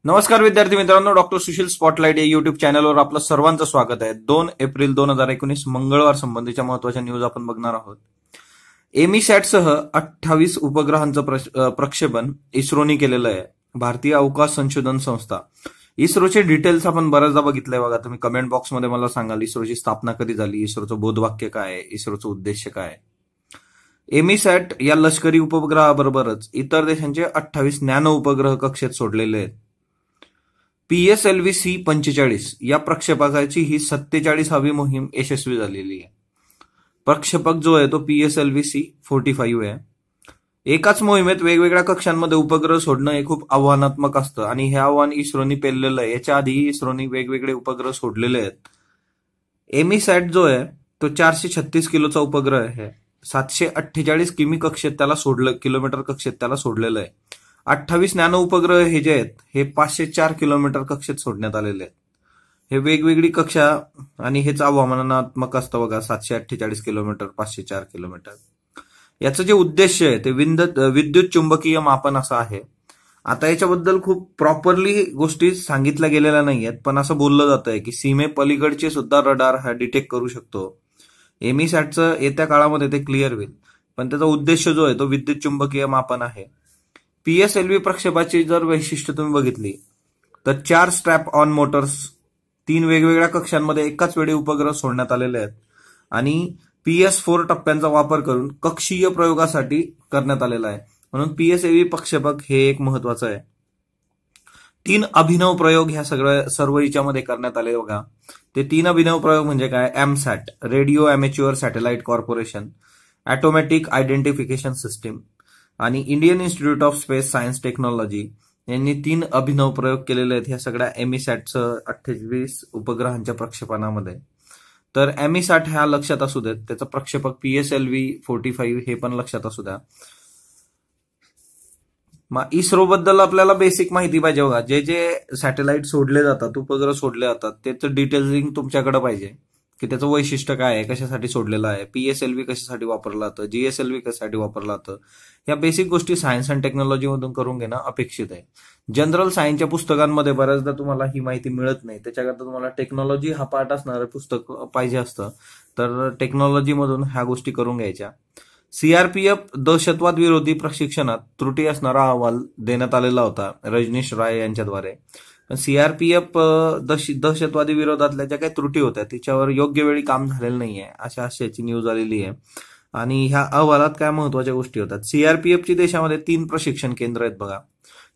नमस्कार विद्यार्थी मित्रांनो, डॉक्टर सुशील स्पॉटलाइट या युट्यूब चॅनलवर आपलं सर्वांचं स्वागत आहे। 2 एप्रिल 2019 मंगळवार संबंधीच्या महत्वाच्या न्यूज आपण बघणार आहोत। एमीसॅटसह 28 उपग्रहांचं प्रक्षेपण इस्रोने केलेलं आहे। भारतीय अवकाश संशोधन संस्था इस्रोचे डिटेल्स आपण बऱ्याचदा बघितलंय बघा। तुम्ही कमेंट बॉक्समध्ये मला सांगाल इस्रोची स्थापना कधी झाली, इस्रोचं बोधवाक्य काय आहे, इस्रोचं उद्देश काय आहे। एमीसॅट या लष्करी उपग्रहाबरोबरच इतर देशांचे 28 नॅनो उपग्रह कक्षेत सोडलेले आहेत। PSLV-C-45 या प्रक्षेपकाची ही 47वी मोहीम यशस्वी झालेली आहे। प्रक्षेपक जो आहे तो PSLV-C-45 आहे। एकाच मोहिमेत वेगवेगळ्या कक्षांमध्ये उपग्रह सोडणं हे खूप आव्हानात्मक असतं आणि हे आव्हान इस्रोनी पेललेलं आहे। याच्या आधी इस्रोनी वेगवेगळे उपग्रह सोडलेले आहेत। एमीसॅट जो आहे तो 436 किलोचा उपग्रह आहे। 748 किलोमीटर कक्षेत त्याला सोडलेलं आहे। 28 नॅनो उपग्रह हे जे आहेत हे 504 किलोमीटर कक्षेत सोडण्यात आलेले आहेत। हे वेगवेगळी कक्षा आणि हेच आव्हानात्मक असतं बघा। 748 किलोमीटर, 504 किलोमीटर। याचं जे उद्देश आहे ते विद्युत चुंबकीय मापन असं आहे। आता याच्याबद्दल खूप प्रॉपरली गोष्टी सांगितल्या गेलेल्या नाहीयेत, पण असं बोललं जातंय की सीमेपलीकडचे सुद्धा रडार हा डिटेक्ट करू शकतो। एमीसॅटचं येत्या काळामध्ये ते क्लिअर होईल, पण त्याचा उद्देश जो आहे तो विद्युत चुंबकीय मापन आहे। PSLV प्रक्षेपाची जर वैशिष्ट्य तुम्ही बघितली तर 4 स्ट्रॅप ऑन मोटर्स, 3 वेगवेगळ्या कक्षांमध्ये एकाच वेळी उपग्रह सोडण्यात आलेले आहेत आणि PS4 टप्प्यांचा वापर करून कक्षीय प्रयोगासाठी करण्यात आलेला आहे। म्हणून PSLV प्रक्षेपक हे एक महत्वाचं आहे। 3 अभिनव प्रयोग ह्या सर्व याच्यामध्ये करण्यात आले बघा। ते 3 अभिनव प्रयोग म्हणजे काय? AMSAT, radio amateur satellite corporation automatic identification system आणि Indian institute of space science technology यांनी 3 अभिनव प्रयोग केलेले आहेत ह्या सगळ्या एमीसॅटचं 28 उपग्रहांच्या प्रक्षेपणामध्ये। तर एमीसॅट ह्या लक्षात असू देत, त्याचं प्रक्षेपक PSLV-45 हे पण लक्षात असू द्या। मग इस्रो बद्दल आपल्याला बेसिक माहिती पाहिजे बघा। जे जे सॅटेलाइट सोडले जातात, उपग्रह सोडले जातात, त्याचं डिटेलिंग तुमच्याकडे पाहिजे की त्याचं वैशिष्ट्य काय आहे, कशासाठी सोडलेलं आहे, PSLV कशासाठी वापरलं जातं, GSLV कशासाठी वापरलं जातं। या बेसिक गोष्टी सायन्स अँड टेक्नॉलॉजी मधून करून घेणं अपेक्षित आहे। जनरल सायन्सच्या पुस्तकांमध्ये बऱ्याचदा तुम्हाला ही माहिती मिळत नाही, त्याच्याकरता तुम्हाला टेक्नॉलॉजी हा पार्ट असणारं पुस्तक पाहिजे असतं। तर टेक्नॉलॉजी मधून ह्या गोष्टी करून घ्यायच्या। CRPF दहशतवाद विरोधी प्रशिक्षणात त्रुटी असणारा अहवाल देण्यात आलेला होता रजनीश राय यांच्याद्वारे। CRPF दहशतवादी विरोधातल्या ज्या काही त्रुटी होत्या तिच्यावर योग्य वेळी काम झालेलं नाहीये, अशा आशयाची न्यूज आलेली आहे। आणि ह्या अहवालात काय महत्वाच्या गोष्टी होतात? CRPFची देशामध्ये 3 प्रशिक्षण केंद्र आहेत बघा।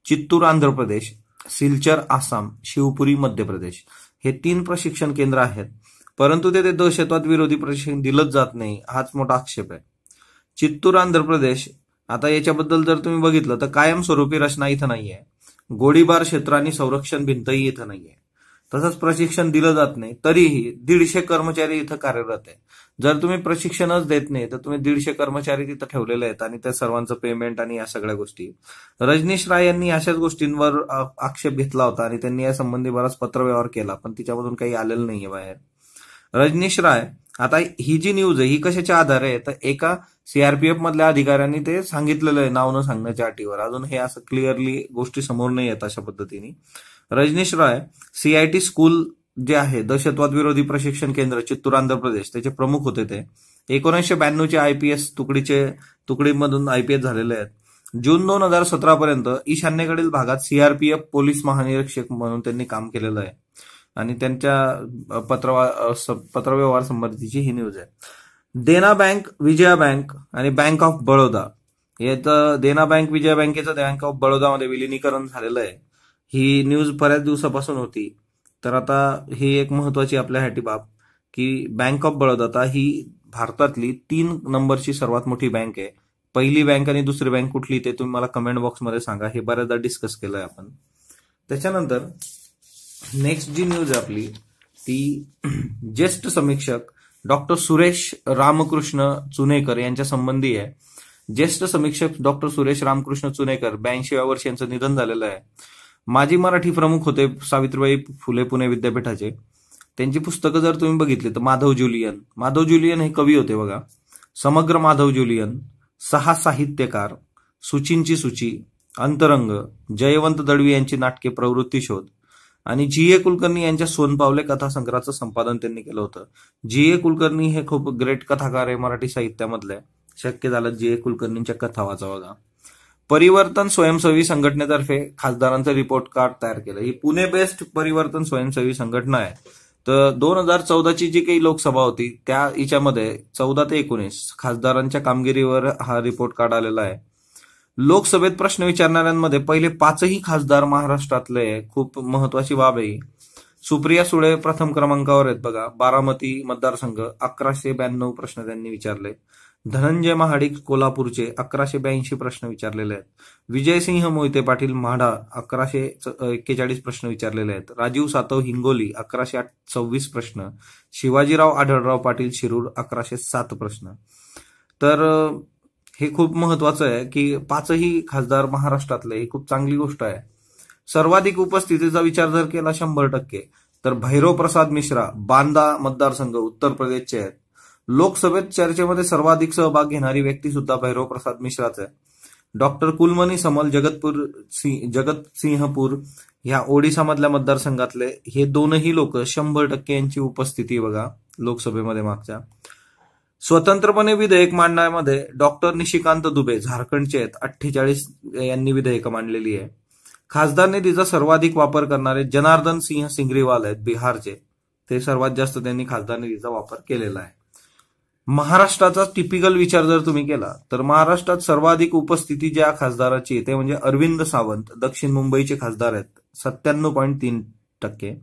चित्तूर आंध्र प्रदेश, सिलचर आसाम, शिवपुरी मध्य प्रदेश हे 3 प्रशिक्षण केंद्र आहेत, परंतु ते दहशतवाद विरोधी प्रशिक्षण दिलंच जात नाही, हाच मोठा आक्षेप आहे। चित्तूर आंध्र प्रदेश, आता याच्याबद्दल जर तुम्ही बघितलं तर कायमस्वरूपी रचना इथं नाहीये, गोळीबार क्षेत्र आणि संरक्षण भिंतही इथं नाहीये, तसंच प्रशिक्षण दिलं जात नाही। तरीही 150 कर्मचारी इथं कार्यरत आहे। जर तुम्ही प्रशिक्षणच देत नाही तर तुम्ही 150 कर्मचारी तिथं ठेवलेले आहेत आणि त्या सर्वांचं पेमेंट आणि या सगळ्या गोष्टी। रजनीश राय यांनी अशाच गोष्टींवर आक्षेप घेतला होता आणि त्यांनी या संबंधी बराच पत्रव्यवहार केला, पण तिच्यामधून काही आलेलं नाहीये बाहेर। रजनीश राय, आता ही जी न्यूज आहे ही कशाच्या आधारे आहे तर एका CRPF मधल्या अधिकाऱ्यांनी ते सांगितलेलं आहे नाव न सांगण्याच्या अटीवर। अजून हे असं क्लिअरली गोष्टी समोर नाही येत अशा पद्धतीने। रजनीश राय CIT स्कूल जे आहे दहशतवाद विरोधी प्रशिक्षण केंद्र चित्तूर आंध्र प्रदेश त्याचे प्रमुख होते। ते 1992च्या IPS तुकडीमधून IPS झालेले आहेत। जून 2017 पर्यंत ईशान्येकडील भागात CRPF पोलीस महानिरीक्षक म्हणून त्यांनी काम केलेलं आहे आणि त्यांच्या पत्रव्यवहार संबंधीची ही न्यूज आहे। देना बँक, विजया बँक आणि बँक ऑफ बडोदा याचं देना बँक, विजया बँकेचं बँक ऑफ बडोदामध्ये विलिनीकरण झालेलं आहे। ही न्यूज बऱ्याच दिवसापासून होती, तर आता ही एक महत्वाची आपल्यासाठी बाब की बँक ऑफ बडोदा ही भारतातली 3 नंबरची सर्वात मोठी बँक आहे। पहिली बँक आणि दुसरी बँक कुठली ते तुम्ही मला कमेंट बॉक्समध्ये सांगा, हे बऱ्याचदा डिस्कस केलंय आपण। त्याच्यानंतर नेक्स्ट जी न्यूज आहे आपली ती ज्येष्ठ समीक्षक डॉक्टर सुरेश रामकृष्ण चुनेकर यांच्या संबंधी आहे। ज्येष्ठ समीक्षक डॉक्टर सुरेश रामकृष्ण चुनेकर 82व्या वर्षी यांचं निधन झालेलं आहे। माजी मराठी प्रमुख होते सावित्रीबाई फुले पुणे विद्यापीठाचे। त्यांची पुस्तकं जर तुम्ही बघितली तर माधव ज्युलियन हे कवी होते बघा। समग्र माधव ज्युलियन, 6 साहित्यकार, सूचींची सूची, अंतरंग, जयवंत दळवी यांची नाटके प्रवृत्ती शोध आणि जी.ए. कुलकर्णी यांच्या सोनपावले कथासंग्रहाचं संपादन त्यांनी केलं होतं. जी.ए. कुलकर्णी हे खूप ग्रेट कथाकार आहे मराठी साहित्यामधले. शक्य झालं जी.ए. कुलकर्णींच्या कथा वाचा बघा. परिवर्तन स्वयंसेवी संघटनेतर्फे खासदारांचं रिपोर्ट कार्ड तयार केलं. ही पुणे बेस्ड परिवर्तन स्वयंसेवी संघटना आहे. तर 2014ची जी काही लोकसभा होती त्या हिच्यामध्ये 14 ते 19 खासदारांच्या कामगिरीवर हा रिपोर्ट कार्ड आलेला आहे. लोकसभेत प्रश्न विचारणाऱ्यांमध्ये पहिले 5ही खासदार महाराष्ट्रातले. खूप महत्वाची बाब आहे. सुप्रिया सुळे प्रथम क्रमांकावर आहेत बघा. बारामती मतदारसंघ 1192 प्रश्न त्यांनी विचारले. धनंजय महाडिक कोल्हापूरचे 1182 प्रश्न विचारलेले आहेत. विजयसिंह मोहिते पाटील म्हाडा 1141 प्रश्न विचारलेले आहेत. राजीव सातव हिंगोली 1126 प्रश्न. शिवाजीराव आढळराव पाटील शिरूर 1107 प्रश्न. तर हे खूप महत्वाचं आहे की 5ही खासदार महाराष्ट्रातले. ही खूप चांगली गोष्ट आहे. सर्वाधिक उपस्थितीचा विचार जर केला 100%, तर भैरव प्रसाद मिश्रा बांदा मतदारसंघ उत्तर प्रदेशचे आहेत. लोकसभेत चर्चेमध्ये सर्वाधिक सहभाग घेणारी व्यक्ती सुद्धा भैरव प्रसाद मिश्राच आहे. डॉक्टर कुलमनी समल जगतसिंहपूर ह्या ओडिसामधल्या मतदारसंघातले हे दोनही लोक 100% यांची उपस्थिती बघा लोकसभेमध्ये मागच्या. स्वतंत्रपणे विधेयक मांडण्यामध्ये डॉक्टर निशिकांत दुबे झारखंडचे आहेत. 48 यांनी विधेयकं मांडलेली आहे. खासदार निधीचा सर्वाधिक वापर करणारे जनार्दन सिंह सिंग्रीवाल आहेत बिहारचे. ते सर्वात जास्त त्यांनी खासदार निधीचा वापर केलेला आहे. महाराष्ट्राचा टिपिकल विचार जर तुम्ही केला तर महाराष्ट्रात सर्वाधिक उपस्थिती ज्या खासदाराची ते म्हणजे अरविंद सावंत दक्षिण मुंबईचे खासदार आहेत 97.3%.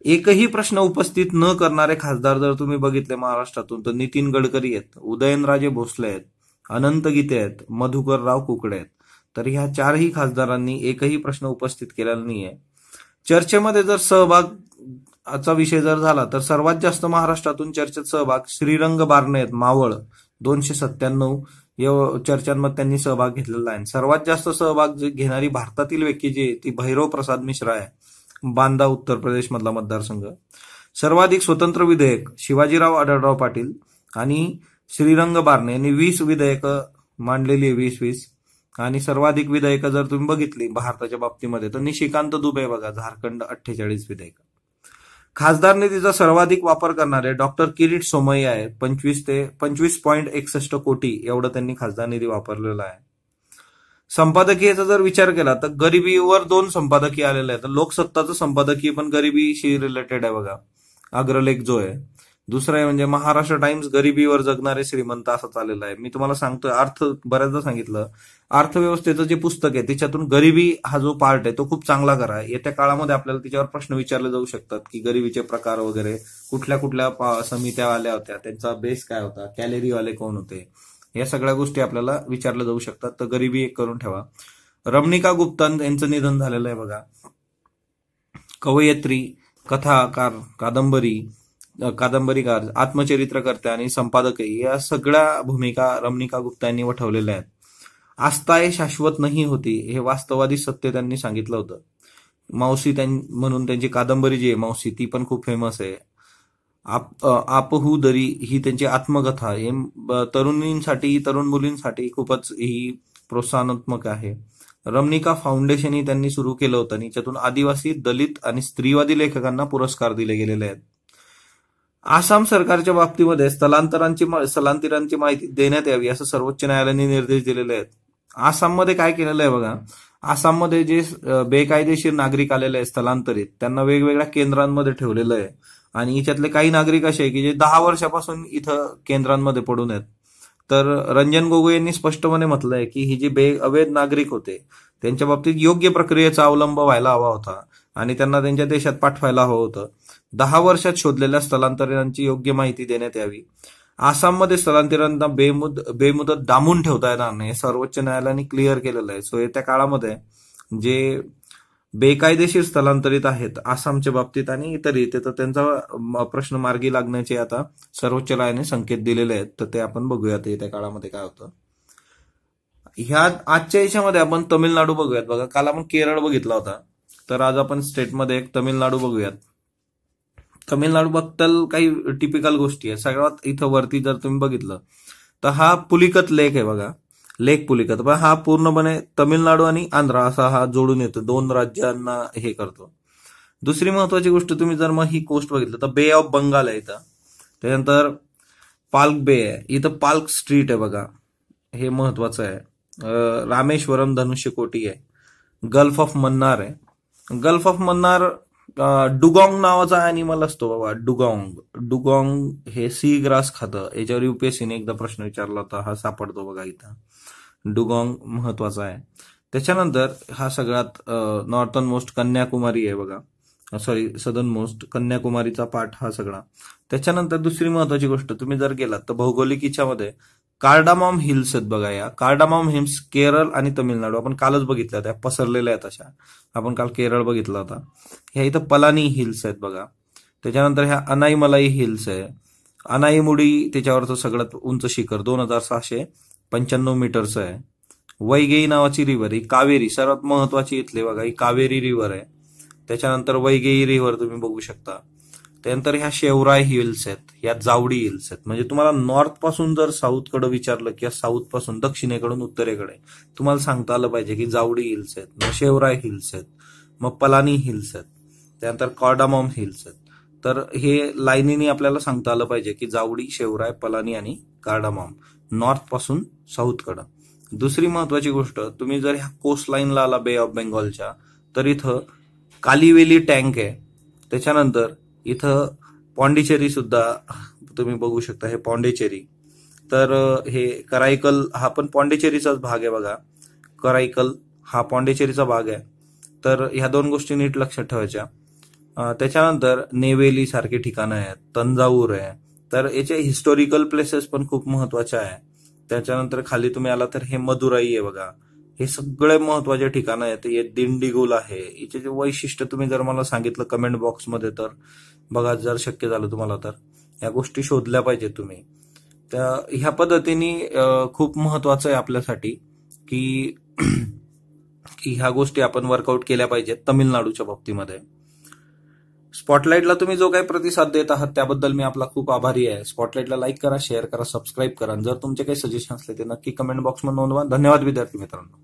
एकही प्रश्न उपस्थित न करणारे खासदार जर तुम्ही बघितले महाराष्ट्रातून तर नितीन गडकरी आहेत, उदयनराजे भोसले आहेत, अनंत गीते आहेत, मधुकरराव कुकडे आहेत. तर ह्या 4ही खासदारांनी एकही प्रश्न उपस्थित केलेला नाहीये. चर्चेमध्ये जर सहभागाचा विषय जर झाला तर सर्वात जास्त महाराष्ट्रातून चर्चेत सहभाग श्रीरंग बारणे आहेत मावळ 297 या चर्चांमध्ये त्यांनी सहभाग घेतलेला आहे. सर्वात जास्त सहभाग घेणारी भारतातील व्यक्ती जी ती भैरव प्रसाद मिश्रा आहे बांदा उत्तर प्रदेश मधला मतदारसंघ. सर्वाधिक स्वतंत्र विधेयक शिवाजीराव आढळराव पाटील आणि श्रीरंग बारणे यांनी 20 विधेयकं मांडलेली आहे 20-20. आणि सर्वाधिक विधेयकं जर तुम्ही बघितली भारताच्या बाबतीमध्ये तर निशिकांत दुबे बघा झारखंड 48 विधेयकं. खासदार निधीचा सर्वाधिक वापर करणारे डॉक्टर किरीट सोमय्या आहेत 25.61 कोटी एवढं त्यांनी खासदार निधी वापरलेला आहे. संपादकीयचा जर विचार केला तर गरिबीवर 2 संपादकीय आलेले आहेत. लोकसत्ताचं संपादकीय पण गरिबीशी रिलेटेड आहे बघा अग्रलेख जो आहे. दुसरं आहे म्हणजे महाराष्ट्र टाइम्स गरिबीवर जगणारे श्रीमंत असं चाललेलं आहे. मी तुम्हाला सांगतोय अर्थ बऱ्याचदा सांगितलं अर्थव्यवस्थेचं जे पुस्तक आहे त्याच्यातून गरिबी हा जो पार्ट आहे तो खूप चांगला करा. येत्या काळामध्ये आपल्याला त्याच्यावर प्रश्न विचारले जाऊ शकतात की गरिबीचे प्रकार वगैरे कुठल्या कुठल्या समित्या आल्या होत्या, त्यांचा बेस काय होता, कॅलरीवाले कोण होते, या सगळ्या गोष्टी आपल्याला विचारल्या जाऊ शकतात. तर गरिबी एक करून ठेवा. रमणिका गुप्ता यांचं निधन झालेलं आहे बघा. कवयित्री, कथाकार, कादंबरीकार, आत्मचरित्रकर्त्या आणि संपादक या सगळ्या भूमिका रमणिका गुप्ता यांनी वठवलेल्या आहेत. आस्था हे शाश्वत नाही होती हे वास्तववादी सत्य त्यांनी सांगितलं होतं. मावशी म्हणून त्यांची कादंबरी जी आहे मावशी ती पण खूप फेमस आहे. आपहू दरी ही त्यांची आत्मकथा हे तरुणींसाठी तरुण मुलींसाठी खूपच ही प्रोत्साहनात्मक आहे. रमणिका फाउंडेशन ही त्यांनी सुरू केलं होतं आणि याच्यातून आदिवासी, दलित आणि स्त्रीवादी लेखकांना पुरस्कार दिले गेलेले आहेत. आसाम सरकारच्या बाबतीमध्ये स्थलांतरांची माहिती देण्यात यावी असं सर्वोच्च न्यायालयाने निर्देश दिलेले आहेत. आसाममध्ये काय केलेलं आहे बघा. आसाममध्ये जे बेकायदेशीर नागरिक आलेले आहेत स्थलांतरित त्यांना वेगवेगळ्या केंद्रांमध्ये ठेवलेलं आहे आणि याच्यातले काही नागरिक असे आहे की जे 10 वर्षापासून इथं केंद्रांमध्ये पडून आहेत. तर रंजन गोगोई यांनी स्पष्टपणे म्हटलंय की ही जे अवैध नागरिक होते त्यांच्या बाबतीत योग्य प्रक्रियेचा अवलंब व्हायला हवा होता आणि त्यांना त्यांच्या देशात पाठवायला हवं होतं. 10 वर्षात शोधलेल्या स्थलांतरितांची योग्य माहिती देण्यात यावी. आसाममध्ये स्थलांतरितांना बेमुदत डांबून ठेवता येणार नाही सर्वोच्च न्यायालयाने क्लिअर केलेलं आहे. सो येत्या काळामध्ये जे बेकायदेशीर स्थलांतरित आहेत आसामच्या बाबतीत आणि इतरही तर त्यांचा प्रश्न मार्गी लागण्याचे आता सर्वोच्च न्यायालयाने संकेत दिलेले आहेत. तर ते आपण बघूयात येत्या काळामध्ये काय होतं. ह्या आजच्या याच्यामध्ये आपण तमिळनाडू बघूयात बघा. काल आपण केरळ बघितला होता तर आज आपण स्टेटमध्ये एक तमिळनाडू बघूयात. तमिळनाडू बद्दल काही टिपिकल गोष्टी आहेत. सगळ्यात इथं वरती जर तुम्ही बघितलं तर हा पुलिकत लेक आहे बघा. लेक पुलिकत, पण हा पूर्णपणे तमिळनाडू आणि आंध्र असा हा जोडून येतो, 2 राज्यांना हे करतो. दुसरी महत्वाची गोष्ट, तुम्ही जर मग ही कोस्ट बघितलं तर बे ऑफ बंगाल आहे इथं. त्यानंतर पाल्क बे आहे इथं, पाल्क स्ट्रीट आहे बघा, हे महत्वाचं आहे. रामेश्वरम धनुष्यकोटी आहे, गल्फ ऑफ मन्नार आहे. गल्फ ऑफ मन्नार डुगॉंग नावाचा अॅनिमल असतो बाबा, डुगॉंग हे सी ग्रास खातं. याच्यावर युपीएससीने एकदा प्रश्न विचारला होता, हा सापडतो बघा इथं. डुगॉंग महत्वाचा आहे. त्याच्यानंतर हा सगळ्यात नॉर्थन मोस्ट कन्याकुमारी आहे बघा, सॉरी सदर्न मोस्ट कन्याकुमारीचा पार्ट हा सगळा. त्याच्यानंतर दुसरी महत्वाची गोष्ट, तुम्ही जर गेलात तर भौगोलिक मध्ये कार्डामॉम हिल्स आहेत बघा. या कार्डामॉम हिल्स केरळ आणि तमिळनाडू आपण कालच बघितल्या, त्या पसरलेल्या आहेत अशा. आपण काल केरळ बघितला होता. ह्या इथं पलानी हिल्स आहेत बघा. त्याच्यानंतर ह्या अनाईमलाई हिल्स आहे, अनाईमुडी त्याच्यावरचं सगळ्यात उंच शिखर 2695 मीटरचं आहे. वैगेई नावाची रिव्हर, ही कावेरी सर्वात महत्वाची इथली बघा, ही कावेरी रिव्हर आहे. त्याच्यानंतर वैगेई रिव्हर तुम्ही बघू शकता. त्यानंतर ह्या शेवराय हिल्स आहेत, ह्या जावडी हिल्स आहेत. म्हणजे तुम्हाला नॉर्थ पासून जर साऊथकडे विचारलं किंवा साऊथ पासून दक्षिणेकडून उत्तरेकडे, तुम्हाला सांगता आलं पाहिजे की जावडी हिल्स आहेत, मग शेवराय हिल्स आहेत, मग पलानी हिल्स आहेत, त्यानंतर कार्डामॉम हिल्स आहेत. तर हे लाईनीने आपल्याला सांगता आलं पाहिजे की जावडी, शेवराय, पलानी आणि कार्डामॉम नॉर्थ पासून साऊथकडं. दुसरी महत्वाची गोष्ट, तुम्ही जर ह्या कोस्ट लाईनला आला बे ऑफ बेंगॉलच्या, तर इथं कालीवेली टँक आहे. त्याच्यानंतर इथं पॉंडिचेरी सुद्धा तुम्ही बघू शकता, हे पॉंडिचेरी. तर हे कराईकल हा पण पॉंडिचेरीचाच भाग आहे बघा, कराईकल हा पॉंडिचेरीचा भाग आहे. तर ह्या 2 गोष्टी नीट लक्षात ठेवायच्या. त्याच्यानंतर नेवेली सारखे ठिकाणं आहेत, तंजाऊर आहे. तर याचे हिस्टोरिकल प्लेसेस पण खूप महत्वाचे आहे. त्याच्यानंतर खाली तुम्ही आला तर हे मदुराई आहे बघा. हे सगळे महत्वाचे ठिकाणं आहेत. हे दिंडीगुल आहे. याचे जे वैशिष्ट्य तुम्ही जर मला सांगितलं कमेंट बॉक्समध्ये तर बघा, जर शक्य झालं तुम्हाला तर या गोष्टी शोधल्या पाहिजे तुम्ही. त्या ह्या पद्धतीने खूप महत्वाचं आहे आपल्यासाठी की ह्या गोष्टी आपण वर्कआउट केल्या पाहिजेत तमिळनाडूच्या बाबतीमध्ये. स्पॉटलाइटला तुम्ही जो काही प्रतिसाद देत आहात त्याबद्दल मी आपला खूप आभारी आहे. स्पॉटलाइटला लाईक करा, शेअर करा, सबस्क्राईब करा. जर तुमचे काही सजेशन असले ते नक्की कमेंट बॉक्समध्ये नोंदवा. धन्यवाद विद्यार्थी मित्रांनो.